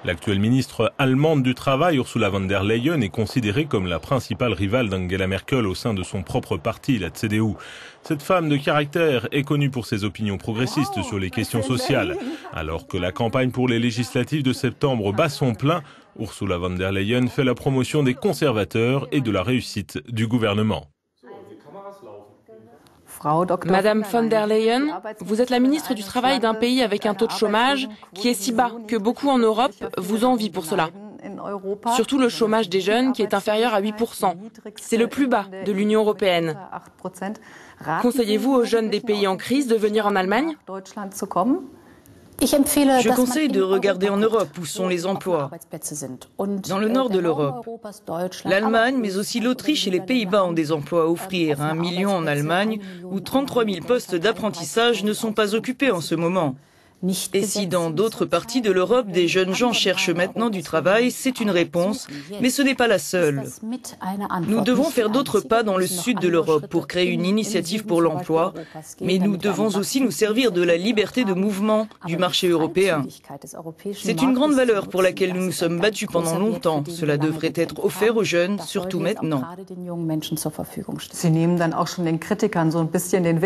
L'actuelle ministre allemande du Travail, Ursula von der Leyen, est considérée comme la principale rivale d'Angela Merkel au sein de son propre parti, la CDU. Cette femme de caractère est connue pour ses opinions progressistes sur les questions sociales. Alors que la campagne pour les législatives de septembre bat son plein, Ursula von der Leyen fait la promotion des conservateurs et de la réussite du gouvernement. Madame von der Leyen, vous êtes la ministre du Travail d'un pays avec un taux de chômage qui est si bas que beaucoup en Europe vous envient pour cela. Surtout le chômage des jeunes qui est inférieur à 8%. C'est le plus bas de l'Union européenne. Conseillez-vous aux jeunes des pays en crise de venir en Allemagne ? Je conseille de regarder en Europe où sont les emplois. Dans le nord de l'Europe, l'Allemagne, mais aussi l'Autriche et les Pays-Bas ont des emplois à offrir. 1 million en Allemagne, où 33 000 postes d'apprentissage ne sont pas occupés en ce moment. Et si dans d'autres parties de l'Europe, des jeunes gens cherchent maintenant du travail, c'est une réponse, mais ce n'est pas la seule. Nous devons faire d'autres pas dans le sud de l'Europe pour créer une initiative pour l'emploi, mais nous devons aussi nous servir de la liberté de mouvement du marché européen. C'est une grande valeur pour laquelle nous nous sommes battus pendant longtemps. Cela devrait être offert aux jeunes, surtout maintenant.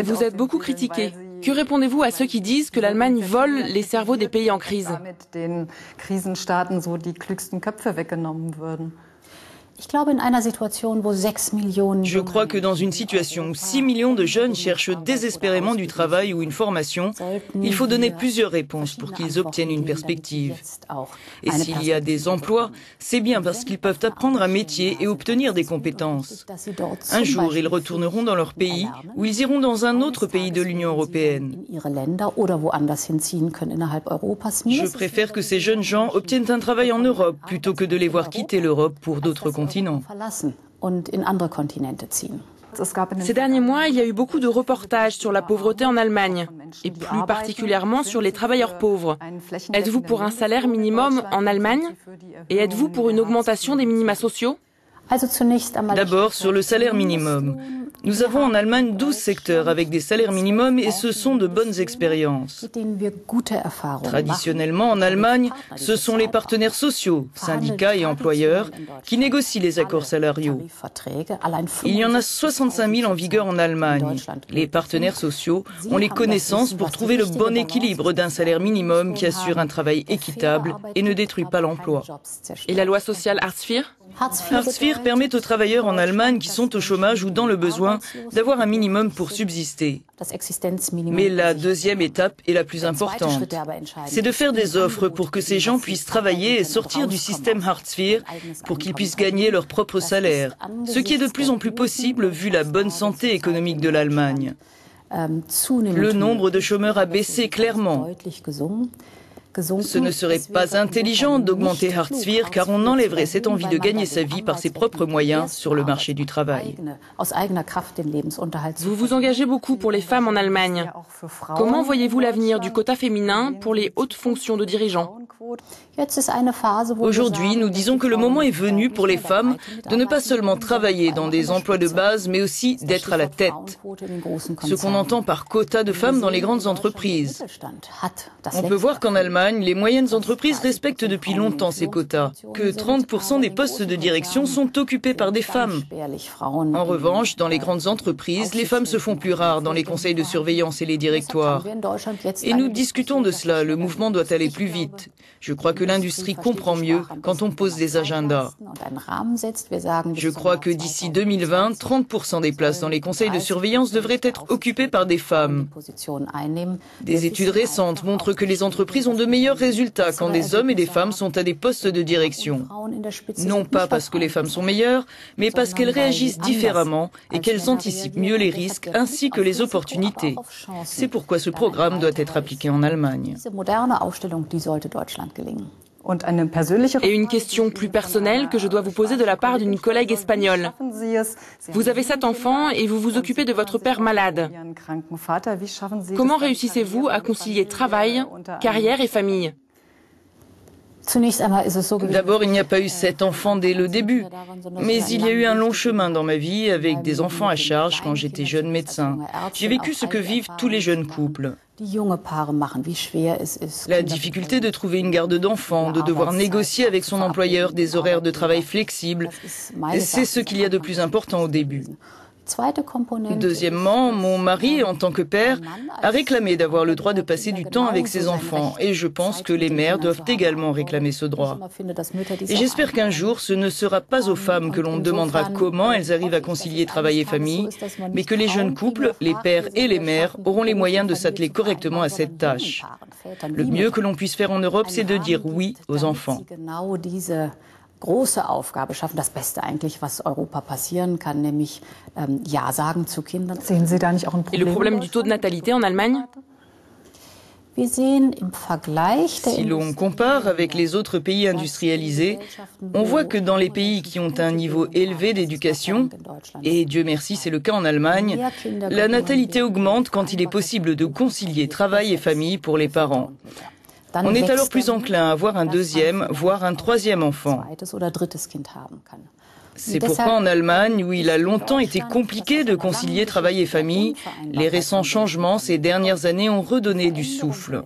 Vous êtes beaucoup critiqué. Que répondez-vous à ceux qui disent que l'Allemagne vole les cerveaux des pays en crise ? Je crois que dans une situation où 6 millions de jeunes cherchent désespérément du travail ou une formation, il faut donner plusieurs réponses pour qu'ils obtiennent une perspective. Et s'il y a des emplois, c'est bien parce qu'ils peuvent apprendre un métier et obtenir des compétences. Un jour, ils retourneront dans leur pays ou ils iront dans un autre pays de l'Union européenne. Je préfère que ces jeunes gens obtiennent un travail en Europe plutôt que de les voir quitter l'Europe pour d'autres continents. Ces derniers mois, il y a eu beaucoup de reportages sur la pauvreté en Allemagne, et plus particulièrement sur les travailleurs pauvres. Êtes-vous pour un salaire minimum en Allemagne ? Et êtes-vous pour une augmentation des minima sociaux ? D'abord, sur le salaire minimum. Nous avons en Allemagne 12 secteurs avec des salaires minimums et ce sont de bonnes expériences. Traditionnellement, en Allemagne, ce sont les partenaires sociaux, syndicats et employeurs, qui négocient les accords salariaux. Il y en a 65 000 en vigueur en Allemagne. Les partenaires sociaux ont les connaissances pour trouver le bon équilibre d'un salaire minimum qui assure un travail équitable et ne détruit pas l'emploi. Et la loi sociale Hartz IV ? Hartz IV permet aux travailleurs en Allemagne qui sont au chômage ou dans le besoin d'avoir un minimum pour subsister. Mais la deuxième étape est la plus importante. C'est de faire des offres pour que ces gens puissent travailler et sortir du système Hartz IV pour qu'ils puissent gagner leur propre salaire, ce qui est de plus en plus possible vu la bonne santé économique de l'Allemagne. Le nombre de chômeurs a baissé clairement. Ce ne serait pas intelligent d'augmenter Hartz IV car on enlèverait cette envie de gagner sa vie par ses propres moyens sur le marché du travail. Vous vous engagez beaucoup pour les femmes en Allemagne. Comment voyez-vous l'avenir du quota féminin pour les hautes fonctions de dirigeants ? Aujourd'hui, nous disons que le moment est venu pour les femmes de ne pas seulement travailler dans des emplois de base, mais aussi d'être à la tête. Ce qu'on entend par quota de femmes dans les grandes entreprises. On peut voir qu'en Allemagne, les moyennes entreprises respectent depuis longtemps ces quotas, que 30% des postes de direction sont occupés par des femmes. En revanche, dans les grandes entreprises, les femmes se font plus rares dans les conseils de surveillance et les directoires. Et nous discutons de cela, le mouvement doit aller plus vite. Je crois que l'industrie comprend mieux quand on pose des agendas. Je crois que d'ici 2020, 30% des places dans les conseils de surveillance devraient être occupées par des femmes. Des études récentes montrent que les entreprises ont de meilleurs résultats quand des hommes et des femmes sont à des postes de direction. Non pas parce que les femmes sont meilleures, mais parce qu'elles réagissent différemment et qu'elles anticipent mieux les risques ainsi que les opportunités. C'est pourquoi ce programme doit être appliqué en Allemagne. Et une question plus personnelle que je dois vous poser de la part d'une collègue espagnole. Vous avez 7 enfants et vous vous occupez de votre père malade. Comment réussissez-vous à concilier travail, carrière et famille ? D'abord, il n'y a pas eu 7 enfants dès le début, mais il y a eu un long chemin dans ma vie avec des enfants à charge quand j'étais jeune médecin. J'ai vécu ce que vivent tous les jeunes couples. La difficulté de trouver une garde d'enfants, de devoir négocier avec son employeur des horaires de travail flexibles, c'est ce qu'il y a de plus important au début. Deuxièmement, mon mari, en tant que père, a réclamé d'avoir le droit de passer du temps avec ses enfants et je pense que les mères doivent également réclamer ce droit. Et j'espère qu'un jour, ce ne sera pas aux femmes que l'on demandera comment elles arrivent à concilier travail et famille, mais que les jeunes couples, les pères et les mères, auront les moyens de s'atteler correctement à cette tâche. Le mieux que l'on puisse faire en Europe, c'est de dire oui aux enfants. Große Aufgabe schaffen, das Beste eigentlich, was Europa passieren kann, nämlich Ja sagen zu Kindern. Et le problème du taux de natalité en Allemagne? Si l'on compare avec les autres pays industrialisés, on voit que dans les pays qui ont un niveau élevé d'éducation, et Dieu merci c'est le cas en Allemagne, la natalité augmente quand il est possible de concilier travail et famille pour les parents. On est alors plus enclin à avoir un deuxième, voire un troisième enfant. C'est pourquoi en Allemagne, où il a longtemps été compliqué de concilier travail et famille, les récents changements ces dernières années ont redonné du souffle.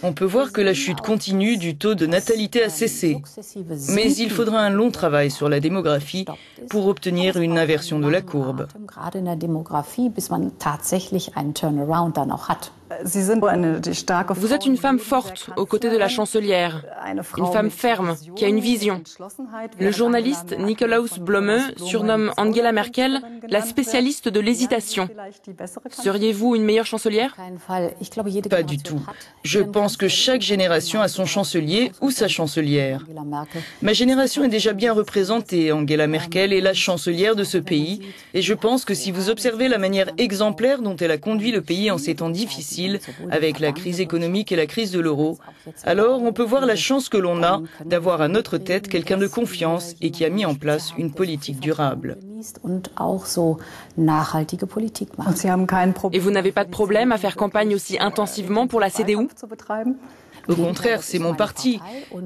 On peut voir que la chute continue du taux de natalité a cessé. Mais il faudra un long travail sur la démographie pour obtenir une inversion de la courbe. Vous êtes une femme forte aux côtés de la chancelière, une femme ferme qui a une vision. Le journaliste Nikolaus Blome surnomme Angela Merkel la spécialiste de l'hésitation. Seriez-vous une meilleure chancelière? Pas du tout. Je pense que chaque génération a son chancelier ou sa chancelière. Ma génération est déjà bien représentée. Angela Merkel est la chancelière de ce pays et je pense que si vous observez la manière exemplaire dont elle a conduit le pays en ces temps difficiles, avec la crise économique et la crise de l'euro, alors on peut voir la chance que l'on a d'avoir à notre tête quelqu'un de confiance et qui a mis en place une politique durable. Et vous n'avez pas de problème à faire campagne aussi intensivement pour la CDU? Au contraire, c'est mon parti.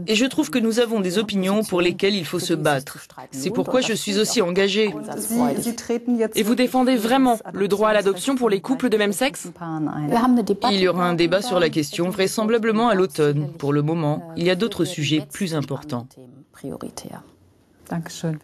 Et je trouve que nous avons des opinions pour lesquelles il faut se battre. C'est pourquoi je suis aussi engagée. Et vous défendez vraiment le droit à l'adoption pour les couples de même sexe? Il y aura un débat sur la question, vraisemblablement à l'automne. Pour le moment, il y a d'autres sujets plus importants. Dankeschön.